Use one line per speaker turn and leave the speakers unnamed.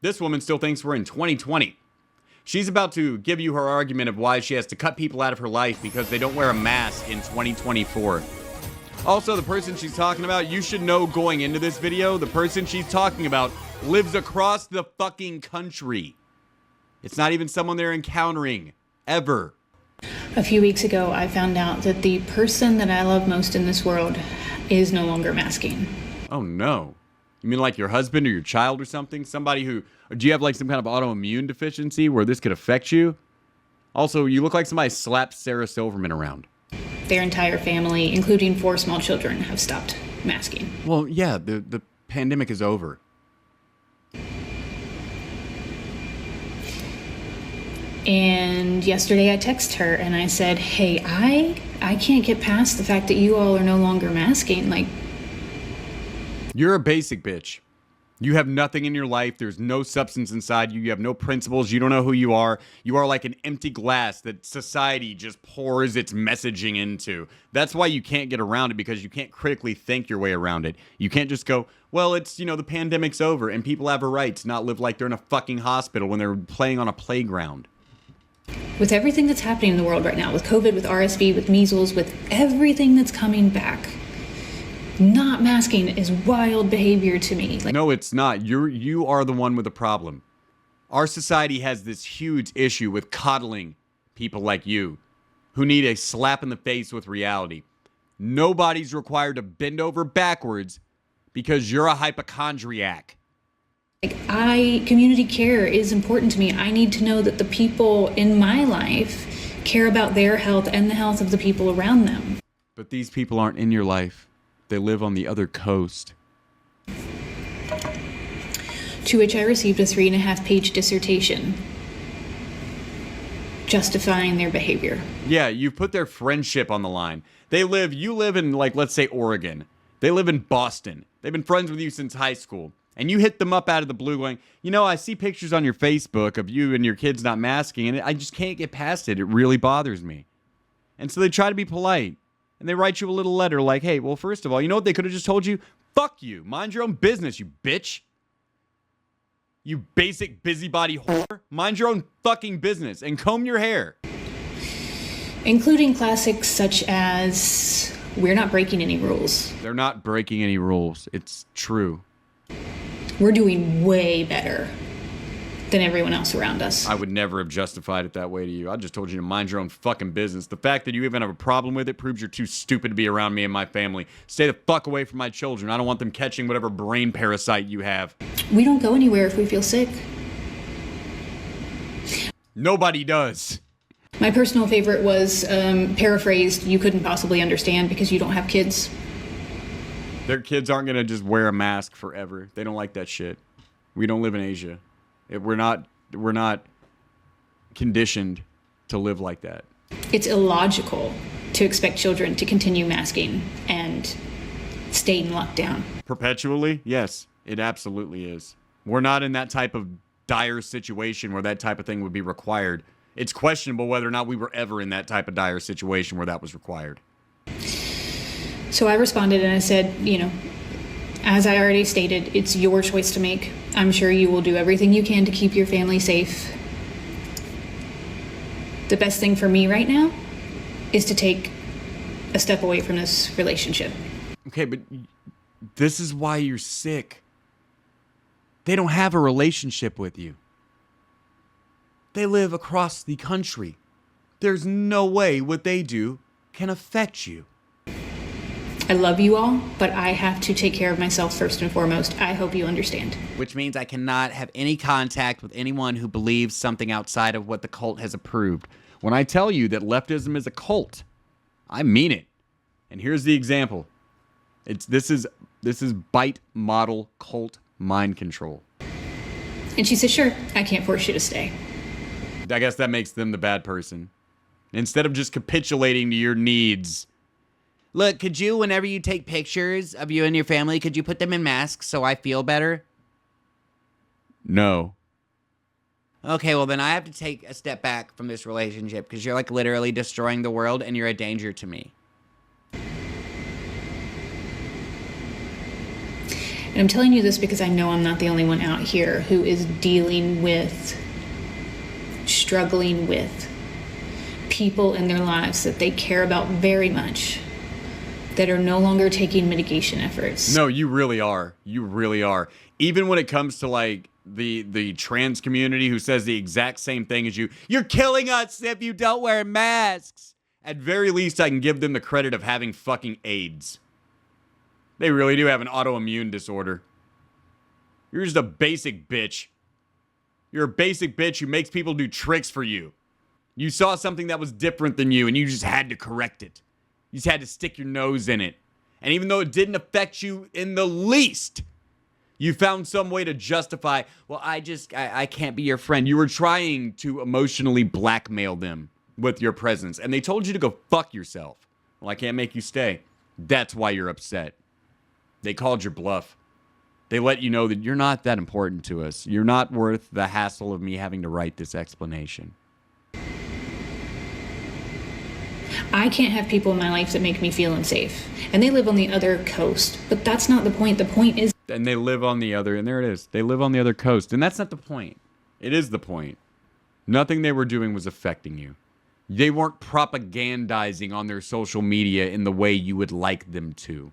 This woman still thinks we're in 2020. She's about to give you her argument of why she has to cut people out of her life because they don't wear a mask in 2024. Also, the person she's talking about, you should know going into this video, the person she's talking about lives across the fucking country. It's not even someone they're encountering, ever.
A few weeks ago, I found out that the person that I love most in this world is no longer masking.
Oh no. You mean like your husband or your child or something? Somebody who, or do you have like some kind of autoimmune deficiency where this could affect you? Also, you look like somebody slapped Sarah Silverman around.
Their entire family, including 4 small children, have stopped masking.
Well, yeah, the pandemic is over.
And yesterday I texted her and I said, hey, I can't get past the fact that you all are no longer masking. Like,
you're a basic bitch. You have nothing in your life. There's no substance inside you. You have no principles. You don't know who you are. You are like an empty glass that society just pours its messaging into. That's why you can't get around it, because you can't critically think your way around it. You can't just go, well, it's, the pandemic's over and people have a right to not live like they're in a fucking hospital when they're playing on a playground.
With everything that's happening in the world right now, with COVID, with RSV, with measles, with everything that's coming back, not masking is wild behavior to me.
No, it's not. You are the one with the problem. Our society has this huge issue with coddling people like you who need a slap in the face with reality. Nobody's required to bend over backwards because you're a hypochondriac.
Community care is important to me. I need to know that the people in my life care about their health and the health of the people around them.
But these people aren't in your life. They live on the other coast.
To which I received a 3.5-page dissertation justifying their behavior.
Yeah, you put their friendship on the line. You live in, like, let's say Oregon. They live in Boston. They've been friends with you since high school. And you hit them up out of the blue going, I see pictures on your Facebook of you and your kids not masking, and I just can't get past it. It really bothers me. And so they try to be polite. And they write you a little letter like, hey, well, first of all, you know what they could have just told you? Fuck you. Mind your own business, you bitch. You basic busybody whore. Mind your own fucking business and comb your hair.
Including classics such as, we're not breaking any rules.
They're not breaking any rules. It's true.
We're doing way better than everyone else around us.
I would never have justified it that way to you. I just told you to mind your own fucking business. The fact that you even have a problem with it proves you're too stupid to be around me and my family. Stay the fuck away from my children. I don't want them catching whatever brain parasite you have.
We don't go anywhere if we feel sick.
Nobody does.
My personal favorite was paraphrased, you couldn't possibly understand because you don't have kids.
Their kids aren't going to just wear a mask forever. They don't like that shit. We don't live in Asia. We're not conditioned to live like that.
It's illogical to expect children to continue masking and stay in lockdown.
Perpetually? Yes, it absolutely is. We're not in that type of dire situation where that type of thing would be required. It's questionable whether or not we were ever in that type of dire situation where that was required.
So I responded and I said, as I already stated, it's your choice to make. I'm sure you will do everything you can to keep your family safe. The best thing for me right now is to take a step away from this relationship.
Okay, but this is why you're sick. They don't have a relationship with you. They live across the country. There's no way what they do can affect you.
I love you all, but I have to take care of myself first and foremost. I hope you understand.
Which means I cannot have any contact with anyone who believes something outside of what the cult has approved. When I tell you that leftism is a cult, I mean it. And here's the example. This is bite model cult mind control.
And she said, sure, I can't force you to stay.
I guess that makes them the bad person. Instead of just capitulating to your needs. Look, could you, whenever you take pictures of you and your family, could you put them in masks so I feel better? No. Okay, well then I have to take a step back from this relationship because you're like literally destroying the world and you're a danger to me.
And I'm telling you this because I know I'm not the only one out here who is dealing with, struggling with people in their lives that they care about very much that are no longer taking mitigation efforts.
No, you really are. You really are. Even when it comes to like the trans community who says the exact same thing as you. You're killing us if you don't wear masks. At very least, I can give them the credit of having fucking AIDS. They really do have an autoimmune disorder. You're just a basic bitch. You're a basic bitch who makes people do tricks for you. You saw something that was different than you and you just had to correct it. You just had to stick your nose in it. And even though it didn't affect you in the least, you found some way to justify, well, I can't be your friend. You were trying to emotionally blackmail them with your presence. And they told you to go fuck yourself. Well, I can't make you stay. That's why you're upset. They called your bluff. They let you know that you're not that important to us. You're not worth the hassle of me having to write this explanation.
I can't have people in my life that make me feel unsafe. And they live on the other coast. But that's not the point. The point is...
And they live on the other, and there it is. They live on the other coast. And that's not the point. It is the point. Nothing they were doing was affecting you. They weren't propagandizing on their social media in the way you would like them to.